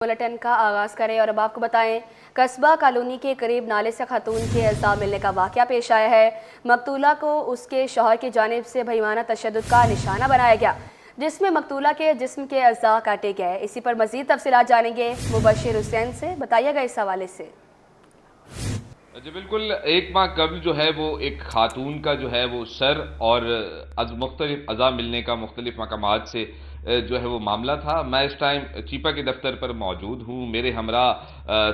Bulletin का आगाज करें और अब आपको बताएं, कस्बा कॉलोनी के करीब नाले से खातून के अज़ा मिलने का वाक़या पेश आया है। मकतूला को उसके शौहर की जानिब से भईमाना तशद्दुद का निशाना बनाया गया, जिसमें मकतूला के जिस्म के अज़ा काटे गए। इसी पर मज़ीद तफसीलात जानेंगे मुबशिर हुसैन से। बताइएगा इस हवाले से। जी बिल्कुल, एक माह कबल जो है वो एक खातून का जो है वो सर और मुख्तलिफ अज़ा मिलने का मुख्तलिफ मकामात से जो है वो मामला था। मैं इस टाइम चीपा के दफ्तर पर मौजूद हूँ। मेरे हमरा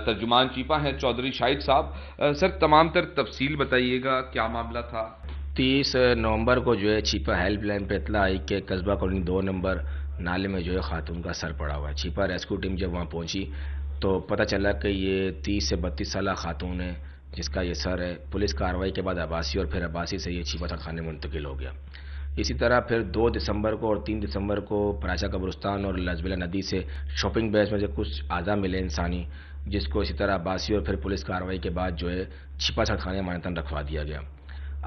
तर्जुमान चीपा हैं चौधरी शाहिद साहब। सर, तमाम तर तफसील बताइएगा, क्या मामला था? 30 नवंबर को जो है चीपा हेल्प लाइन पर इतला आई कि कस्बा कॉलोनी 2 नंबर नाले में जो है खातून का सर पड़ा हुआ है। चीपा रेस्क्यू टीम जब वहाँ पहुँची तो पता चला कि ये 30 से 32 साल खातून है जिसका ये सर है। पुलिस कार्रवाई के बाद अब्बासी और फिर अब्बासी से ये चीपा थाने में मुंतकिल हो गया। इसी तरह फिर 2 दिसंबर को और 3 दिसंबर को पराचा कब्रिस्तान और लजबिला नदी से शॉपिंग बैच में से कुछ आज़ा मिले इंसानी, जिसको इसी तरह अब्बासी और फिर पुलिस कार्रवाई के बाद जो है छिपा थाने मानतन रखवा दिया गया।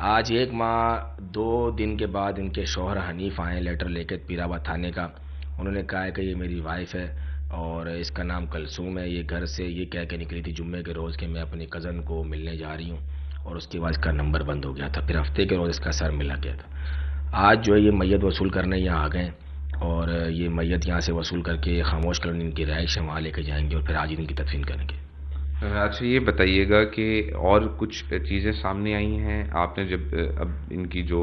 आज 1 माह 2 दिन के बाद इनके शौहर हनीफ आए लेटर लेकर पीराबाद थाने का। उन्होंने कहा है कि ये मेरी वाइफ है और इसका नाम कलसूम है। ये घर से ये कह के निकली थी जुम्मे के रोज़ कि मैं अपनी कज़न को मिलने जा रही हूँ, और उसके बाद इसका नंबर बंद हो गया था। फिर हफ्ते के रोज़ इसका सर मिला गया था। आज जो है ये मैयत वसूल करने यहाँ आ गए और ये मैयत यहाँ से वसूल करके खामोश कॉलोनी इनकी रहाइश है वहाँ लेके जाएंगे और फिर आज इनकी तदफीन करेंगे। अच्छा, ये बताइएगा कि और कुछ चीज़ें सामने आई हैं? आपने जब अब इनकी जो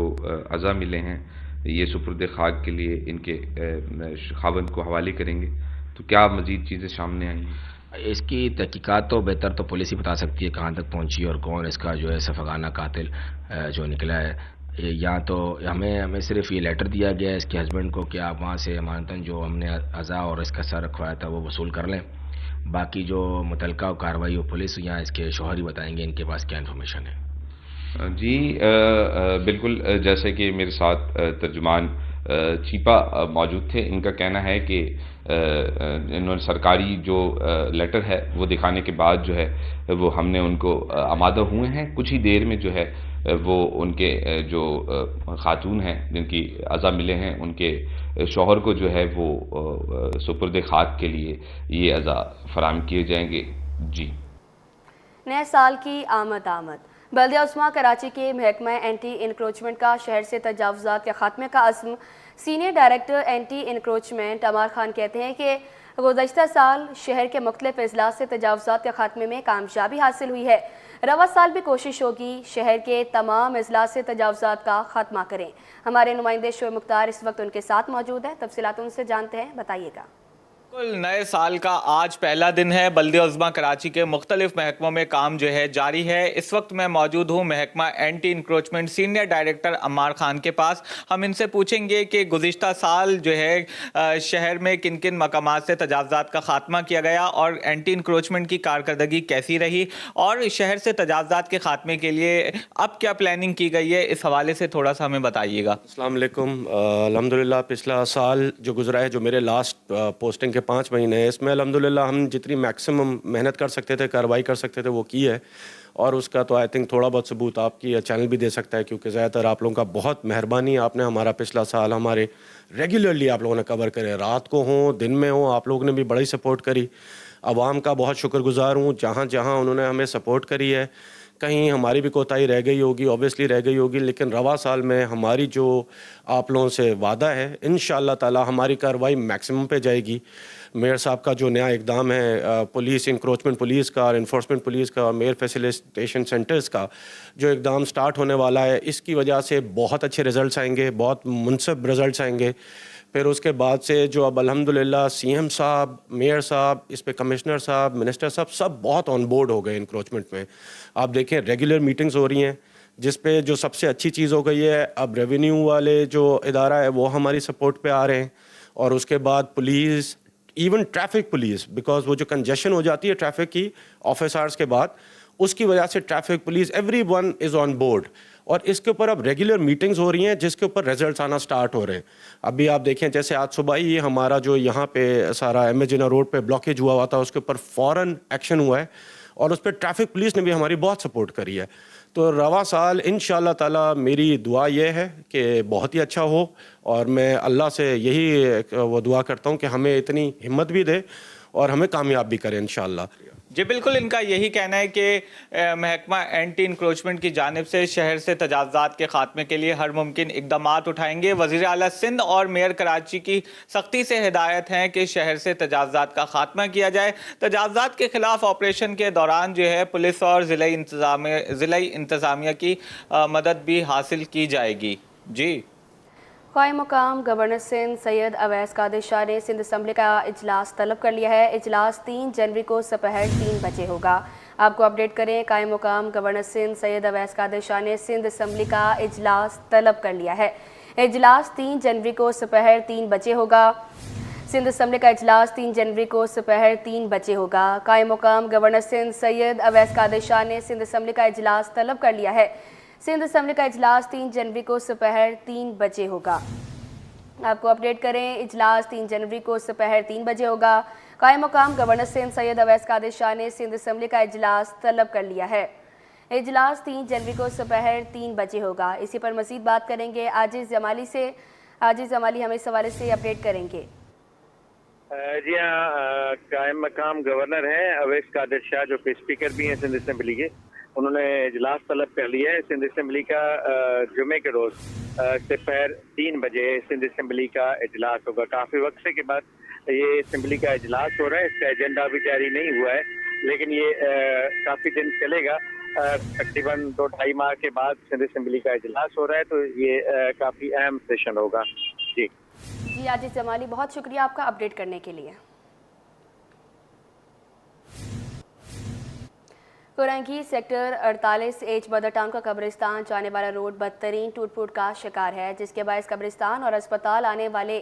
अज़ा मिले हैं ये सुपुर्द खाक के लिए इनके खावंद को हवाले करेंगे, तो क्या मज़ीद चीज़ें सामने आई हैं? इसकी तहकीकात तो बेहतर तो पुलिस ही बता सकती है कहाँ तक पहुँची और कौन इसका जो है सफगाना कातिल जो निकला है। या तो हमें सिर्फ ये लेटर दिया गया है इसके हस्बैंड को कि आप वहाँ से अमानतन जो हमने अज़ा और इसका सर रखवाया था वो वसूल कर लें। बाकी जो मुतलका कार्रवाई वो पुलिस या इसके शौहर ही बताएंगे इनके पास क्या इन्फॉर्मेशन है। जी बिल्कुल, जैसे कि मेरे साथ तर्जुमान चीपा मौजूद थे। इनका कहना है कि इन्होंने सरकारी जो लेटर है वो दिखाने के बाद जो है वो हमने उनको आमादा हुए हैं। कुछ ही देर में जो है वो उनके जो खातून हैं जिनकी अज़ा मिले हैं उनके शौहर को जो है वो सुपुर्द खाक के लिए ये अज़ा फराहम किए जाएंगे। जी, नए साल की आमद बल्दिया उस्मा कराची के महकमा एंटी इंक्रोचमेंट का शहर से तजावुज़ात के खात्मे का अज़्म। सीनियर डायरेक्टर एंटी इंक्रोचमेंट अमार खान कहते हैं कि गुज़श्ता साल शहर के मुख्तलिफ अजला से तजावुज़ात के खात्मे में कामयाबी हासिल हुई है। रवा साल भी कोशिश होगी शहर के तमाम अजला से तजावुज़ात का खात्मा करें। हमारे नुमाइंदे शोएब मुख्तार इस वक्त उनके साथ मौजूद हैं, तफसीलात उनसे जानते हैं। बताइएगा। नए साल का आज पहला दिन है। बल्दिया उज़्मा कराची के मुख्तलिफ महकमों में काम जो है जारी है। इस वक्त मैं मौजूद हूँ महकमा anti encroachment senior director Ammar Khan के पास। हम इनसे पूछेंगे कि गुज़िश्ता साल जो है शहर में किन किन मकामात से तजावुज़ात का खात्मा किया गया और एंटी इंक्रोचमेंट की कारकर्दगी कैसी रही, और शहर से तजावुज़ात के खात्मे के लिए अब क्या प्लानिंग की गई है, इस हवाले से थोड़ा सा हमें बताइएगा। अस्सलाम वालेकुम। अल्हम्दुलिल्लाह पिछला साल जो गुजरा है, जो मेरे लास्ट पोस्टिंग के 5 महीने हैं, इसमें अल्हम्दुलिल्लाह हम जितनी मैक्सिमम मेहनत कर सकते थे, कार्रवाई कर सकते थे, वो की है। और उसका तो आई थिंक थोड़ा बहुत सबूत आपकी चैनल भी दे सकता है, क्योंकि ज़्यादातर आप लोगों का बहुत मेहरबानी, आपने हमारा पिछला साल हमारे रेगुलरली आप लोगों ने कवर करे, रात को हो दिन में हो, आप लोगों ने भी बड़ी सपोर्ट करी। आवाम का बहुत शुक्रगुजार हूँ, जहाँ जहाँ उन्होंने हमें सपोर्ट करी है। कहीं हमारी भी कोताही रह गई होगी, ऑब्वियसली रह गई होगी, लेकिन रवा साल में हमारी जो आप लोगों से वादा है, इंशाअल्लाह ताला हमारी कार्रवाई मैक्सिमम पे जाएगी। मेयर साहब का जो नया इकदाम है पुलिस इंक्रोचमेंट पुलिस का और इन्फोर्समेंट पुलिस का और मेयर फैसिलिटेशन सेंटर्स का जो इकदाम स्टार्ट होने वाला है, इसकी वजह से बहुत अच्छे रिज़ल्ट्स आएंगे, बहुत मुनसिब रिज़ल्ट्स आएंगे। फिर उसके बाद से जो अब अल्हम्दुलिल्लाह सीएम साहब, मेयर साहब, इस पे कमिश्नर साहब, मिनिस्टर साहब सब बहुत ऑन बोर्ड हो गए इंक्रोचमेंट में। आप देखें रेगुलर मीटिंग्स हो रही हैं, जिस पे जो सबसे अच्छी चीज़ हो गई है, अब रेवेन्यू वाले जो इदारा है वो हमारी सपोर्ट पे आ रहे हैं। और उसके बाद police, even traffic police, because वो जो कंजेशन हो जाती है ट्रैफिक की ऑफिस आवर्स के बाद, उसकी वजह से traffic police everyone is on board. और इसके ऊपर अब रेगुलर मीटिंग्स हो रही हैं जिसके ऊपर रिजल्ट्स आना स्टार्ट हो रहे हैं। अभी आप देखें जैसे आज सुबह ही हमारा जो यहाँ पे सारा एमेजिना रोड पे ब्लॉकेज हुआ था, उसके ऊपर फ़ौरन एक्शन हुआ है और उस पर ट्रैफिक पुलिस ने भी हमारी बहुत सपोर्ट करी है। तो रवा साल इंशाअल्लाह ताला मेरी दुआ ये है कि बहुत ही अच्छा हो, और मैं अल्लाह से यही वो दुआ करता हूँ कि हमें इतनी हिम्मत भी दे اور ہمیں کامیاب بھی کریں انشاءاللہ. جی بالکل، ان کا یہی کہنا ہے کہ محکمہ اینٹی انکروچمنٹ کی جانب سے شہر سے تجاوزات کے خاتمے کے لیے ہر ممکن اقدامات اٹھائیں گے. وزیر اعلیٰ سندھ اور میئر کراچی کی سختی سے ہدایت ہیں کہ شہر سے تجاوزات کا خاتمہ کیا جائے. تجاوزات کے خلاف آپریشن کے دوران جو ہے پولیس اور ضلعی انتظامیہ کی مدد بھی حاصل کی جائے گی. جی قائم مقام گورنر سندھ سید اویس قادر شاہ نے سندھ اسمبلی کا اجلاس طلب کر لیا ہے. اجلاس 3 جنوری کو دوپہر 3 بجے ہوگا. آپ کو اپڈیٹ کریں، قائم مقام گورنر سندھ سید اویس قادر شاہ نے سندھ اسمبلی کا اجلاس طلب کر لیا ہے. اجلاس 3 جنوری کو دوپہر 3 بجے ہوگا. سندھ اسمبلی کا اجلاس 3 جنوری کو دوپہر 3 بجے ہوگا. قائم مقام گورنر سندھ سید اویس قادر شاہ نے سندھ اسمبلی کا اجلاس طلب کر لیا ہے. سندھ اسمبلی کا اجلاس 3 جنوری کو دوپہر 3 بجے ہوگا. آپ کو اپڈیٹ کریں، اجلاس 3 جنوری کو دوپہر 3 بجے ہوگا. قائم مقام گورنر سندھ سید اویس قادر شاہ نے سندھ اسمبلی کا اجلاس طلب کر لیا ہے. اجلاس 3 جنوری کو دوپہر 3 بجے ہوگا. اسی پر مزید بات کریں گے عاجز جمالی سے. عاجز جمالی ہمیں اس حوالے سے اپڈیٹ کریں گے. جی ہاں، قائم مقام گورنر ہیں اویس قادر شاہ جو کہ اسپیکر بھی ہیں سندھ اسمبلی کے. انہوں نے اجلاس طلب کر لیا ہے. سندھ اسمبلی کا جمعے کے روز دوپہر 3 بجے سندھ اسمبلی کا اجلاس ہوگا. کافی وقت کے بعد یہ اسمبلی کا اجلاس ہو رہا ہے. اس کا ایجنڈا ابھی جاری نہیں ہوا ہے، لیکن یہ کافی دن چلے گا. تقریباً 2-2.5 ماہ کے بعد سندھ اسمبلی کا اجلاس ہو رہا ہے، تو یہ کافی اہم سیشن ہوگا. جی عاجز جمالی، بہت شکریہ آپ کا اپڈیٹ کرنے کے لیے. کورنگی سیکٹر 48H بدر ٹاؤن کا قبرستان جانے والا روڈ بدترین ٹوٹ پھوٹ کا شکار ہے، جس کے باعث قبرستان اور اسپتال آنے والے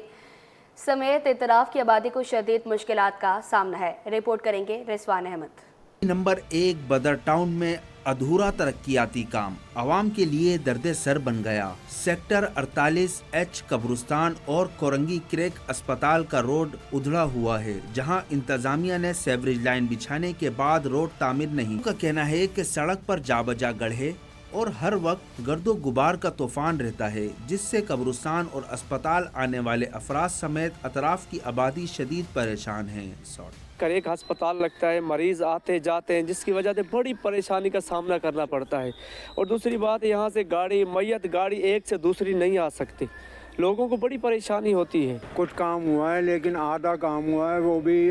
سمیت اطراف کی آبادی کو شدید مشکلات کا سامنا ہے. رپورٹ کریں گے رضوان احمد. نمبر 1 بدر ٹاؤن میں ادھورا ترقیاتی کام عوام کے لیے درد سر بن گیا. سیکٹر 48H قبرستان اور کورنگی کریک اسپتال کا روڈ ادھڑا ہوا ہے، جہاں انتظامیہ نے سیوریج لائن بچھانے کے بعد روڈ تعمیر نہیں. ان کا کہنا ہے کہ سڑک پر جا بجا گڑھے اور ہر وقت گرد و غبار کا طوفان رہتا ہے، جس سے قبرستان اور اسپتال آنے والے افراد سمیت اطراف کی آبادی شدید پریشان ہیں. ایک ہسپتال لگتا ہے، مریض آتے جاتے ہیں، جس کی وجہ سے بڑی پریشانی کا سامنا کرنا پڑتا ہے. اور دوسری بات، یہاں سے میت گاڑی ایک سے دوسری نہیں آ سکتی. لوگوں کو بڑی پریشانی ہوتی ہے. کچھ کام ہوا ہے، لیکن آدھا کام ہوا ہے، وہ بھی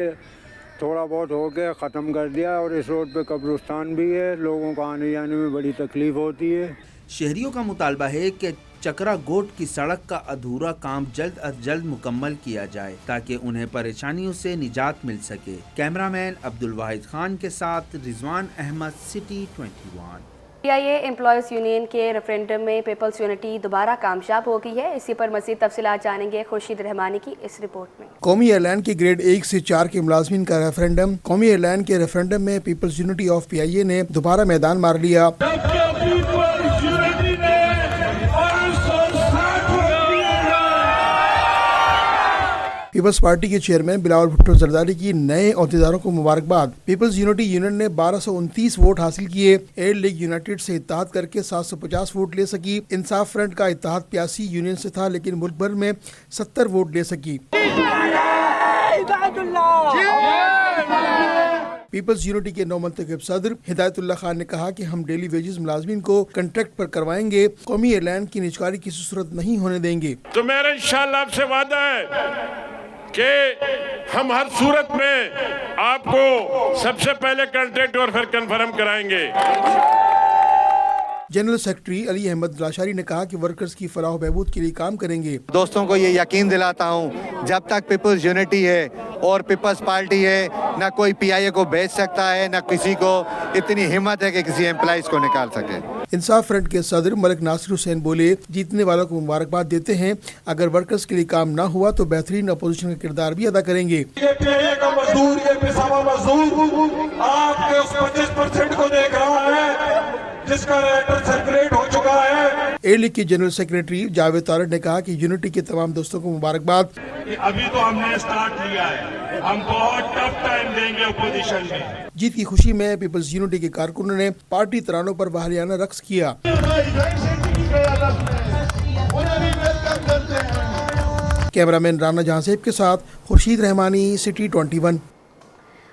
تھوڑا بہت ہو کے ختم کر دیا. اور اس روڈ پہ قبرستان بھی ہے، لوگوں کو آنے جانے میں بڑی تکلیف ہوتی ہے. شہریوں کا مطالبہ ہے کہ چکرا گوٹ کی سڑک کا ادھورا کام جلد از جلد مکمل کیا جائے تاکہ انہیں پریشانیوں سے نجات مل سکے. کیمرہ مین عبدالواحد خان کے ساتھ Rizwan Ahmed, city 21. PIA employees union کے ریفرینڈم میں پیپلز یونٹی دوبارہ کامیاب ہو گئی ہے. اسی پر مزید تفصیلات جانیں گے خورشید رحمانی کی اس رپورٹ میں. قومی ایئر لائن کے گریڈ 1 سے 4 کے ملازمین کا ریفرینڈم. قومی ایئر لائن کے ریفرینڈم میں پیپلز یونٹی آف PIA نے دوبارہ میدان مار لیا. پیپلز پارٹی کے چیئرمین بلاول بھٹو زرداری کی نئے عہدیداروں کو مبارکباد. پیپلز یونٹی یونین نے 1229 ووٹ حاصل کیے. ایئر لیگ یونائٹڈ سے اتحاد کر کے 750 ووٹ لے سکی. انصاف فرنٹ کا اتحاد 85 یونین سے تھا، لیکن ملک بھر میں 70 ووٹ لے سکی. پیپلز یونٹی کے نو منتخب صدر ہدایت اللہ خان نے کہا کہ ہم ڈیلی ویجز ملازمین کو کنٹریکٹ پر کروائیں گے. قومی ایئر لائن کی نجکاری کسی صورت نہیں ہونے دیں گے. تو میرا انشاءاللہ آپ سے وعدہ ہے کہ ہم ہر صورت میں آپ کو سب سے پہلے کنٹریکٹ اور پھر کنفرم کرائیں گے. جنرل سیکرٹری علی احمد لاشاری نے کہا کہ ورکرز کی فلاح و بہبود کے لیے کام کریں گے. دوستوں کو یہ یقین دلاتا ہوں، جب تک پیپلز یونٹی ہے اور پیپلز پارٹی ہے، نہ کوئی PIA کو بیچ سکتا ہے، نہ کسی کو اتنی ہمت ہے کہ کسی امپلائیز کو نکال سکے. انصاف فرنٹ کے صدر ملک ناصر حسین بولے، جیتنے والوں کو مبارکباد دیتے ہیں. اگر ورکرز کے لیے کام نہ ہوا تو بہترین اپوزیشن کا کردار بھی ادا کریں گے. PIA کا مزدور، یہ پیشہ مزدور آپ کے اس 25% کو دیکھ رہا ہے جس کا لیٹر سرکولیٹ ہو چکا ہے. ایئر لیگ کے جنرل سیکریٹری جاوید طارق نے کہا کہ یونٹی کے تمام دوستوں کو مبارکباد. ابھی تو ہم نے اسٹارٹ کیا ہے، ہم بہت ٹف ٹائم دیں گے اپوزیشن میں. جیت کی خوشی میں پیپلز یونٹی کے کارکنوں نے پارٹی ترانوں پر واہیانہ رقص کیا. کیمرہ مین رانا جہاں سیب کے ساتھ خورشید رحمانی، سٹی 21.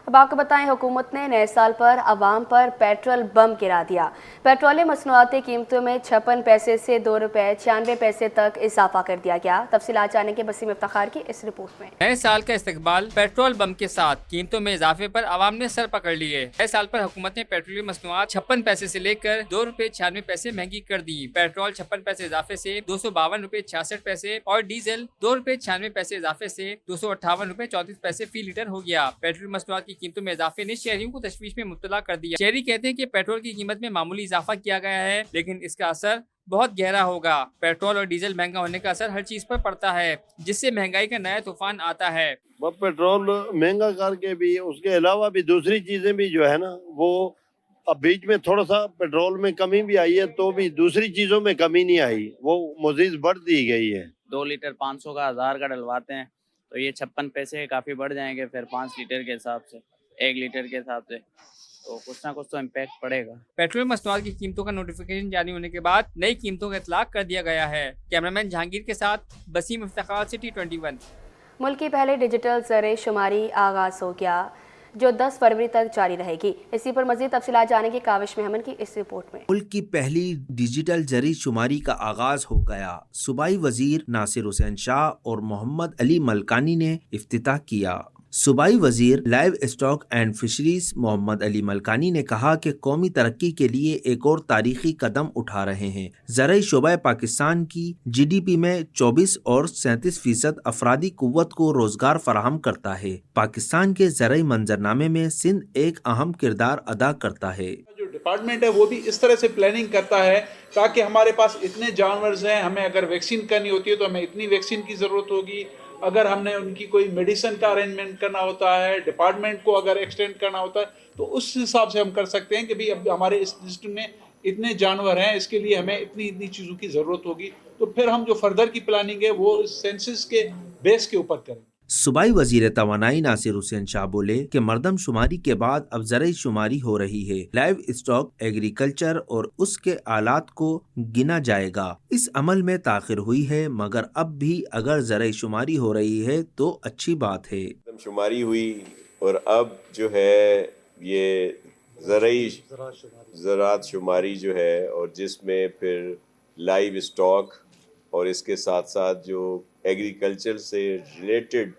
अब आपको बताएं, हुकूमत ने नए साल पर अवाम पर पेट्रोल बम गिरा दिया। पेट्रोलियम मसनूआत की कीमतों में 56 पैसे से 2 रुपये 96 पैसे तक इजाफा कर दिया गया। तफसीलात जाने के बसीम इफ्तार की इस रिपोर्ट में। नए साल का इस्तकबाल पेट्रोल बम के साथ कीमतों में इजाफे पर अवाम ने सर पकड़ लिए। नए साल पर हुकूमत ने पेट्रोलियम मसनूआत 56 पैसे से लेकर 2 रुपये 96 पैसे महंगी कर दी। पेट्रोल 56 पैसे इजाफे से 252 रुपये 66 पैसे और डीजल 2 रुपये 96 पैसे इजाफे से 258 रुपये 34 पैसे फी लीटर हो गया। पेट्रोल मसनूआत की कीमतों में इजाफे ने शहरियों को तशवीश में मुब्तला कर दिया। शहरी कहते हैं कि पेट्रोल की कीमत में मामूली इजाफा किया गया है, लेकिन इसका असर बहुत गहरा होगा। पेट्रोल और डीजल महंगा होने का असर हर चीज पर पड़ता है, जिससे महंगाई का नया तूफान आता है। पेट्रोल महंगा करके भी, उसके अलावा भी दूसरी चीजें भी जो है ना, वो अब बीच में थोड़ा सा पेट्रोल में कमी भी आई है, तो भी दूसरी चीजों में कमी नहीं आई, वो मजीद बढ़ दी गई है। 2 लीटर 500 का 1000 का डलवाते हैं तो ये 56 पैसे काफ़ी बढ़ जाएंगे। फिर 5 लीटर के हिसाब से, 1 लीटर के हिसाब से, तो कुछ ना कुछ तो इम्पैक्ट पड़ेगा। पेट्रोल मसनूआत की कीमतों का नोटिफिकेशन जारी होने के बाद नई कीमतों का इतलाक कर दिया गया है। कैमरामैन जहांगीर के साथ बसीम इफ्तार, सिटी 21। मुल्क की पहले डिजिटल ज़र शुमारी आगाज़ हो गया, जो 10 फरवरी तक जारी रहेगी। इसी पर मज़ीद तफसीलात जाने की काविश मेहमन की इस रिपोर्ट में। मुल्क की पहली डिजिटल जरी शुमारी का आगाज हो गया। सूबाई वजीर नासिर हुसैन शाह और मोहम्मद अली मलकानी ने इफ्तिताह किया। सूबाई वजीर livestock and fisheries Mohammad Ali Malkani ने कहा कि कौमी तरक्की के लिए एक और तारीखी कदम उठा रहे हैं। ज़राई शोबा पाकिस्तान की GDP में 24 और 37% अफरादी कुव्वत को रोजगार फराहम करता है। पाकिस्तान के ज़राई मंजरनामे में सिंध एक अहम किरदार अदा करता है। जो डिपार्टमेंट है वो भी इस तरह से प्लानिंग करता है ताकि हमारे पास इतने जानवर हैं, हमें अगर वैक्सीन करनी होती है तो हमें इतनी वैक्सीन की ज़रूरत होगी, अगर हमने उनकी कोई मेडिसिन का अरेंजमेंट करना होता है, डिपार्टमेंट को अगर एक्सटेंड करना होता है, तो उस हिसाब से हम कर सकते हैं कि भाई अब हमारे इस डिस्ट्रिक्ट में इतने जानवर हैं, इसके लिए हमें इतनी इतनी चीज़ों की ज़रूरत होगी। तो फिर हम जो फर्दर की प्लानिंग है वो सेंसस के बेस के ऊपर करें। सूबाई वजीर तवानाई नासिर हुसैन शाह बोले कि मर्दम शुमारी के बाद अब ज़राई शुमारी हो रही है। लाइव स्टॉक, एग्रीकल्चर और उसके आलात को गिना जाएगा। इस अमल में ताखिर हुई है, मगर अब भी अगर ज़राई शुमारी हो रही है तो अच्छी बात है। शुमारी हुई और अब जो है ये ज़रात शुमारी जो है, और जिसमें फिर लाइव स्टॉक और इसके साथ साथ जो एग्रीकल्चर से रिलेटेड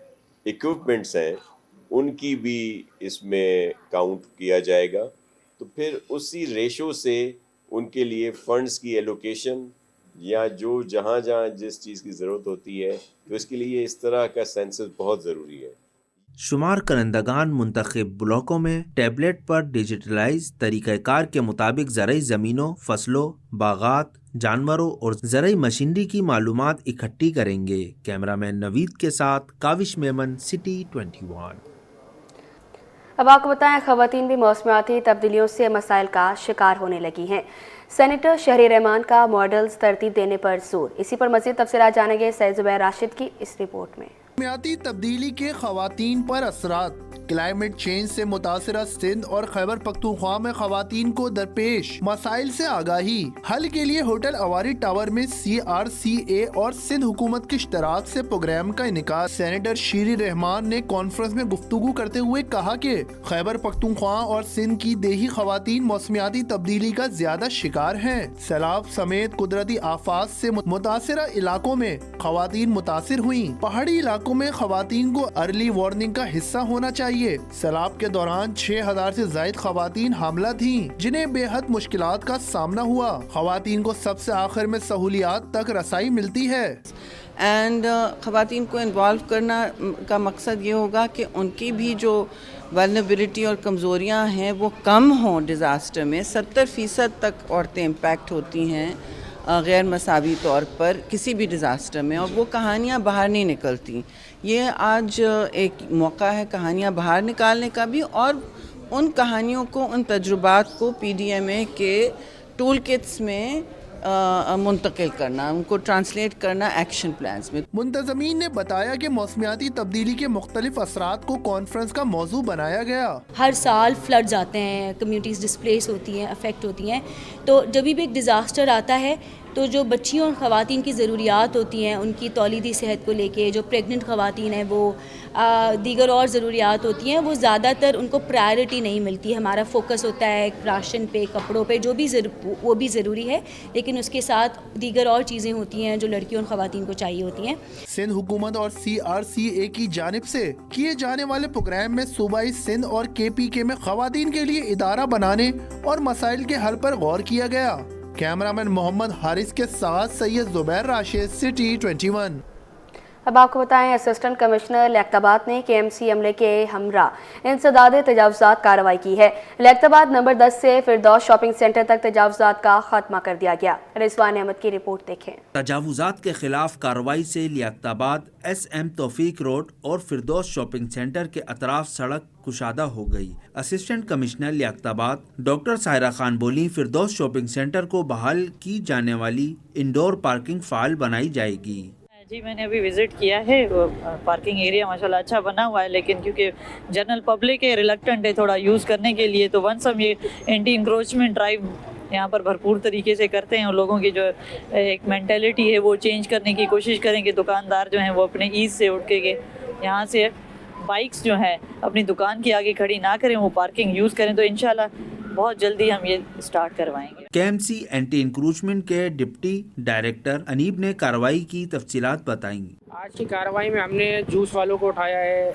इक्विपमेंट्स हैं उनकी भी इसमें काउंट किया जाएगा। तो फिर उसी रेशो से उनके लिए फंड्स की एलोकेशन या जो जहाँ जिस चीज़ की ज़रूरत होती है, तो इसके लिए इस तरह का सेंसस बहुत ज़रूरी है। शुमार करंदगान मुंतखब ब्लॉकों में टैबलेट पर डिजिटलाइज तरीक़ाकार के मुताबिक ज़राई ज़मीनों, फसलों, बागात, जानवरों और ज़राई मशीनरी की मालूमात इकट्ठी करेंगे। कैमरामैन नवीद के साथ काविश मेमन, सिटी 21। अब आपको बताएं, ख़वातीन भी मौसमियाती तब्दीलियों से मसाइल का शिकार होने लगी हैं। सेनेटर शहरी रहमान का मॉडल्स तरतीब देने पर जोर। इसी पर मज़ीद तफसीलात जानेंगे सैयद ज़ुबैर राशिद की इस रिपोर्ट में। मौसमियाती तब्दीली के ख़वातीन पर असरात। क्लाइमेट चेंज से मुतासरा सिंध और खैबर पख्तूनख्वा में ख़वातीन को दरपेश मसाइल से आगाही। हल के लिए होटल अवारी टावर में CRCA और सिंध हुकूमत के इश्तराक से प्रोग्राम का इनेकाद। सेनेटर शहरी रहमान ने कॉन्फ्रेंस में गुफ्तगू करते हुए कहा कि खैबर पख्तूनख्वा और सिंध की देही ख़वातीन मौसमियाती तब्दीली का ज्यादा शिकार हैं। सैलाब समेत कुदरती आफात से मुतासरा इलाकों में ख़वातीन मुतासिर हुई। पहाड़ी इलाकों में ख़वातीन को अर्ली वार्निंग का हिस्सा होना चाहिए। सैलाब के दौरान 6000 से ज्यादा ख़वातीन हामला थीं, जिन्हें बेहद मुश्किलात का सामना हुआ। ख़वातीन को सबसे आखिर में सहूलियात तक रसाई मिलती है। एंड ख़वातीन को इन्वॉल्व करना का मकसद ये होगा कि उनकी भी जो वल्नरेबिलिटी और कमज़ोरियाँ हैं वो कम हों। डिज़ास्टर में 70% तक औरतें इम्पैक्ट होती हैं गैर मसावी तौर पर किसी भी डिज़ास्टर में, और वो कहानियाँ बाहर नहीं निकलती। ये आज एक मौका है कहानियाँ बाहर निकालने का भी, और उन कहानियों को, उन तजुर्बात को PDMA के टूल किट्स में मुंतकिल करना, उनको ट्रांसलेट करना एक्शन प्लान्स में। मुंतज़मीन ने बताया कि मौसमियाती तब्दीली के मुख्तलिफ असरात को कॉन्फ्रेंस का मौजू बनाया गया। हर साल फ्लड्स आते हैं, कम्युनिटीज़ डिस्प्लेस होती हैं, अफेक्ट होती हैं, तो जब भी एक डिज़ास्टर आता है تو جو بچیوں اور خواتین کی ضروریات ہوتی ہیں ان کی تولیدی صحت کو لے کے، جو پریگننٹ خواتین ہیں وہ دیگر اور ضروریات ہوتی ہیں، وہ زیادہ تر ان کو پرائرٹی نہیں ملتی. ہمارا فوکس ہوتا ہے راشن پہ، کپڑوں پہ، جو بھی وہ بھی ضروری ہے، لیکن اس کے ساتھ دیگر اور چیزیں ہوتی ہیں جو لڑکیوں اور خواتین کو چاہیے ہوتی ہیں. سندھ حکومت اور CRCA کی جانب سے کیے جانے والے پروگرام میں صوبائی سندھ اور KPK میں خواتین کے لیے ادارہ بنانے اور مسائل کے حل پر غور کیا گیا. کیمرامین محمد حارث کے ساتھ سید زبیر راشد، سٹی 21. اب آپ کو بتائیں، اسسٹنٹ کمشنر لیاقت آباد نے KMC عملے کے ہمراہ انسداد تجاوزات کارروائی کی ہے. لیاقت آباد نمبر 10 سے فردوس شاپنگ سینٹر تک تجاوزات کا خاتمہ کر دیا گیا. رضوان احمد کی رپورٹ دیکھیں. تجاوزات کے خلاف کارروائی سے لیاقت آباد SM توفیق روڈ اور فردوس شاپنگ سینٹر کے اطراف سڑک کشادہ ہو گئی. اسسٹنٹ کمشنر لیاقت آباد ڈاکٹر سائرہ خان بولی، فردوس شاپنگ سینٹر کو بحال کی جانے والی انڈور پارکنگ فعال بنائی جائے گی. جی میں نے ابھی وزٹ کیا ہے، پارکنگ ایریا ماشاءاللہ اچھا بنا ہوا ہے، لیکن کیونکہ جنرل پبلک ہے ریلکٹنٹ ہے تھوڑا یوز کرنے کے لیے، تو ونس ہم یہ اینٹی انکروچمنٹ ڈرائیو یہاں پر بھرپور طریقے سے کرتے ہیں اور لوگوں کی جو ایک مینٹیلٹی ہے وہ چینج کرنے کی کوشش کریں کہ دکاندار جو ہیں وہ اپنے ایز سے اٹھ کے یہاں سے بائکس جو ہیں اپنی دکان کے آگے کھڑی نہ کریں، وہ پارکنگ یوز کریں. تو انشاءاللہ بہت جلدی ہم یہ سٹارٹ کروائیں گے. KMC اینٹی انکروچمنٹ کے ڈپٹی ڈائریکٹر انیب نے کارروائی کی تفصیلات بتائیں. آج کی کارروائی میں ہم نے جوس والوں کو اٹھایا ہے،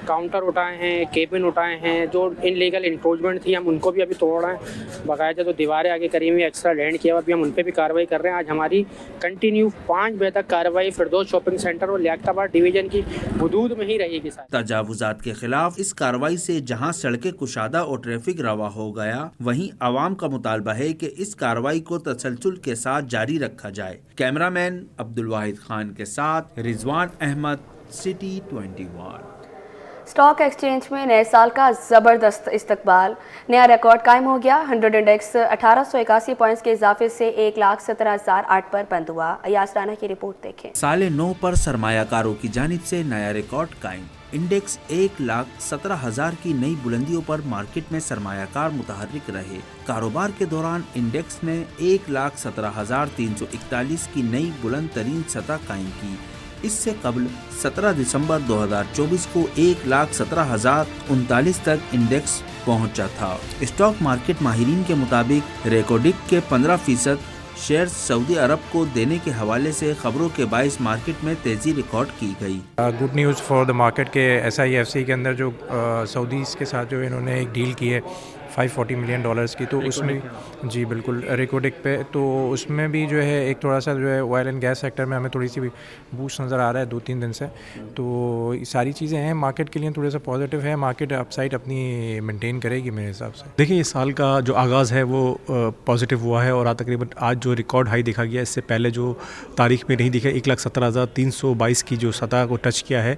کاؤنٹر اٹھائے ہیں، کیبن اٹھائے ہیں، جو ان لیگل انکروچمنٹ تھی ہم ان کو بھی ابھی توڑ رہے ہیں. باقاعدہ جو دیواریں آگے کری ہوئی ایکسٹرا لینڈ کیا ہوا، ابھی ہم ان پہ بھی کارروائی کر رہے ہیں. آج ہماری کنٹینیو 5 بجے تک کارروائی فردوس شاپنگ سینٹر اور لیاقت آباد ڈویژن کی حدود میں ہی رہے گی. تجاوزات کے خلاف اس کارروائی سے جہاں سڑکیں کشادہ اور ٹریفک روا ہو گیا، وہیں عوام کا مطالبہ ہے کہ اس کارروائی کو تسلسل کے ساتھ جاری رکھا جائے. کیمرامین عبدالواحد خان کے ساتھ Rizwan Ahmed, city 21. Stock exchange میں نئے سال کا زبردست استقبال، نیا ریکارڈ قائم ہو گیا. 100 انڈیکس 1881 پوائنٹس کے اضافے سے 1,17,008 پر بند ہوا. ایاز رانا کی رپورٹ دیکھیں. سال نو پر سرمایہ کاروں کی جانب سے نیا ریکارڈ قائم. انڈیکس 1,17,000 کی نئی بلندیوں پر مارکیٹ میں سرمایہ کار متحرک رہے. کاروبار کے دوران انڈیکس نے 1,17,341 کی نئی بلند ترین سطح قائم کی. اس سے قبل 17 دسمبر 2024 کو 1,17,039 تک انڈیکس پہنچا تھا. اسٹاک مارکیٹ ماہرین کے مطابق ریکوڈک کے 15% شیئر سعودی عرب کو دینے کے حوالے سے خبروں کے باعث مارکیٹ میں تیزی ریکارڈ کی گئی. Good news for the market کے SIFC کے اندر جو سعودیز کے ساتھ جو انہوں نے ایک ڈیل کی ہے $540 ملین کی، تو اس میں جی بالکل ریکوڈک پہ، تو اس میں بھی جو ہے ایک تھوڑا سا جو ہے آئل اینڈ گیس سیکٹر میں ہمیں تھوڑی سی بوسٹ نظر آ رہا ہے 2-3 دن سے. تو ساری چیزیں ہیں مارکیٹ کے لیے تھوڑا سا پازیٹیو ہے. مارکیٹ اپ سائڈ اپنی مینٹین کرے گی میرے حساب سے. دیکھیں یہ سال کا جو آغاز ہے وہ پازیٹیو ہوا ہے، اور تقریباً آج جو ریکارڈ ہائی دیکھا گیا، اس سے پہلے جو تاریخ میں نہیں دیکھا 1,17,322 کی جو سطح کو ٹچ کیا ہے.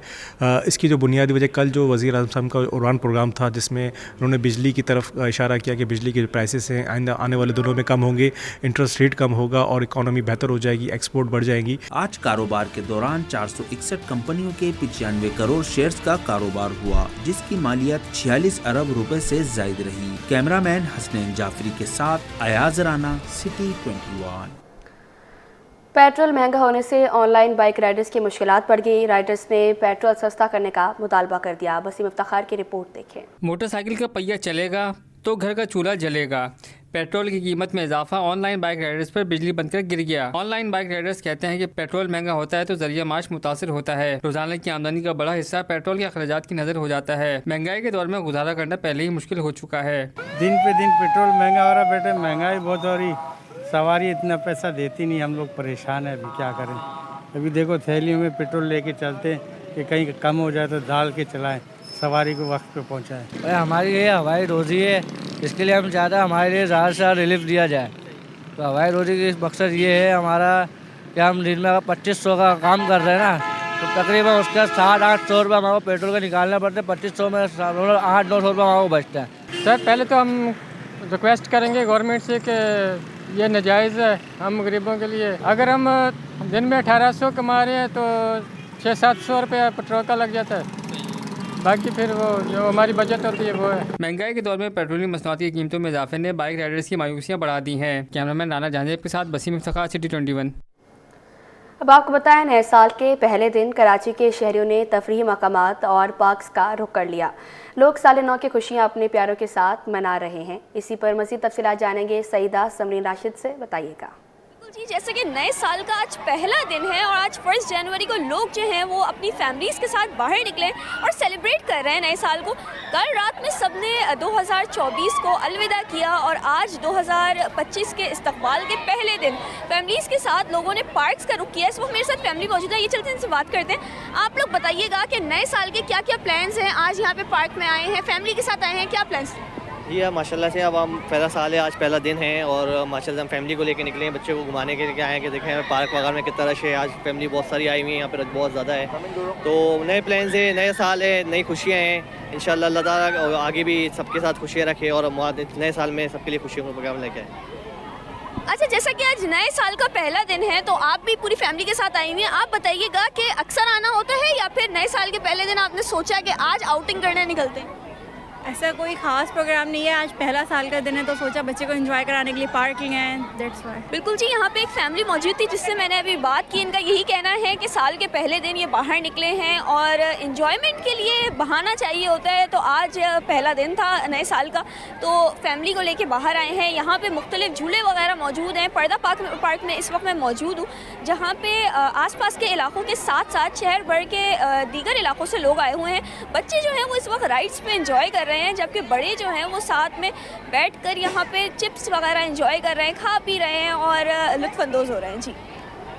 اس کی جو بنیادی وجہ کل جو وزیر اعظم صاحب کا اڑان پروگرام تھا، جس میں انہوں نے بجلی کی طرف اشارہ کیا کہ بجلی کے پرائسز ہیں آئندہ آنے والے دنوں میں کم ہوں گے، انٹرسٹ ریٹ کم ہوگا اور اکانومی بہتر ہو جائے گی، ایکسپورٹ بڑھ جائے گی. آج کاروبار کے دوران 461 کمپنیوں کے 95 کروڑ شیئرز کا کاروبار ہوا، جس کی مالیت 46 ارب روپے سے زائد رہی. کیمرامین حسنین جعفری کے ساتھ ایاز رانا، سٹی 21. پیٹرول مہنگا ہونے سے آن لائن بائک رائڈرز کی مشکلات بڑھ گئی. رائڈرز نے پیٹرول سستا کرنے کا مطالبہ کر دیا. وسیم افتخار کی رپورٹ دیکھیں. موٹر سائیکل کا پہیہ چلے گا تو گھر کا چولہا جلے گا. پیٹرول کی قیمت میں اضافہ آن لائن بائک رائڈرز پر بجلی بند کر گر گیا. آن لائن بائک رائڈرز کہتے ہیں کہ پیٹرول مہنگا ہوتا ہے تو ذریعہ معاش متاثر ہوتا ہے. روزانہ کی آمدنی کا بڑا حصہ پیٹرول کے اخراجات کی نظر ہو جاتا ہے. مہنگائی کے دور میں گزارا کرنا پہلے ہی مشکل ہو چکا ہے. دن پہ دن پیٹرول مہنگا ہو رہا ہے بیٹے، مہنگائی بہت ہو رہی، سواری اتنا پیسہ دیتی نہیں، ہم لوگ پریشان ہیں. ابھی کیا کریں؟ ابھی دیکھو تھیلیوں میں پیٹرول لے کے چلتے کہ کہیں کم ہو جائے تو ڈال کے چلائیں، سواری کو وقت پہ پہنچائیں. ہماری یہ ہوائی روزی ہے، اس کے لیے ہم چاہتے ہیں ہمارے لیے زیادہ سے زیادہ ریلیف دیا جائے. تو ہوائی روزی کی مقصد یہ ہے ہمارا کہ ہم دن میں اگر 2500 کا کام کر رہے ہیں نا، تو تقریباً اس کا 700-800 روپये ہمارے کو پیٹرول کا نکالنا پڑتا ہے. 2500 میں 800-900 روپये ہمارے کو بچتا ہے. سر پہلے تو ہم ریکویسٹ کریں گے گورنمنٹ سے کہ یہ ناجائز ہے ہم غریبوں کے لیے. اگر ہم دن میں 1800 کما رہے ہیں تو 600-700 روپیہ پیٹرول کا لگ جاتا ہے. बाकी फिर वो जो हमारी बचत होती है वो है। महंगाई के दौर में पेट्रोलियम मसनूआत की कीमतों में इजाफे ने बाइक राइडर्स की मायूसियाँ बढ़ा दी हैं। कैमरामैन राना जहांजेब के साथ वसीम इफ्तिखार, सिटी 21। अब आपको बताएं, नए साल के पहले दिन कराची के शहरियों ने तफरीही मकामात और पार्क्स का रुख कर लिया। लोग साल नौ की खुशियां अपने प्यारों के साथ मना रहे हैं। इसी पर मज़ीद तफसीलात जानेंगे सईदा समरीन राशिद से, बताइएगा। जी, जैसे कि नए साल का आज पहला दिन है और आज 1 जनवरी को लोग जो हैं वो अपनी फैमिलीज़ के साथ बाहर निकले और सेलिब्रेट कर रहे हैं नए साल को। कल रात में सबने 2024 को अलविदा किया और आज 2025 के इस्तकबाल के पहले दिन फैमिलीज़ के साथ लोगों ने पार्क्स का रुख किया। इस वक्त मेरे साथ फैमिली मौजूद है, ये चलते हैं इनसे बात करते हैं। आप लोग बताइएगा कि नए साल के क्या क्या प्लान्स हैं? आज यहाँ पे पार्क में आए हैं, फैमिली के साथ आए हैं, क्या प्लान्स? जी माशाल्लाह से अब हम पहला साल है, आज पहला दिन है और माशाल्लाह हम फैमिली को लेकर निकले हैं, बच्चे को घुमाने के लिए आए हैं कि देखें पार्क वगैरह में कितना रश है। आज फैमिली बहुत सारी आई हुई है, यहाँ पर बहुत ज़्यादा है। तो नए प्लान्स है, नए साल है, नई खुशियाँ हैं। इंशाल्लाह अल्लाह ताला आगे भी सबके साथ खुशियाँ रखे और नए साल में सबके लिए खुशियों का प्रोग्राम लेके आए। अच्छा, जैसा कि आज नए साल का पहला दिन है तो आप भी पूरी फैमिली के साथ आई हुई हैं। आप बताइएगा कि अक्सर आना होता है या फिर नए साल के पहले दिन आपने सोचा कि आज आउटिंग करने निकलते हैं? ऐसा कोई ख़ास प्रोग्राम नहीं है, आज पहला साल का दिन है तो सोचा बच्चे को एंजॉय कराने के लिए पार्क लिए हैं, दैट्स व्हाई। बिल्कुल जी, यहाँ पे एक फैमिली मौजूद थी जिससे मैंने अभी बात की। इनका यही कहना है कि साल के पहले दिन ये बाहर निकले हैं और एंजॉयमेंट के लिए बहाना चाहिए होता है। तो आज पहला दिन था नए साल का तो फैमिली को लेके बाहर आए हैं। यहाँ पे मुख्तलिफ झूले वगैरह मौजूद हैं। पर्दा पार्क में इस वक्त मैं मौजूद हूँ, जहाँ पे आसपास के इलाकों के साथ साथ शहर भर के दीगर इलाकों से लोग आए हुए हैं। बच्चे जो हैं वो इस वक्त राइड्स पे एंजॉय कर रहे हैं, जबकि बड़े जो हैं वो साथ में बैठकर यहाँ पे चिप्स वगैरह एंजॉय कर रहे हैं, खा पी रहे हैं और लुत्फ़ अंदोज़ हो रहे हैं। जी।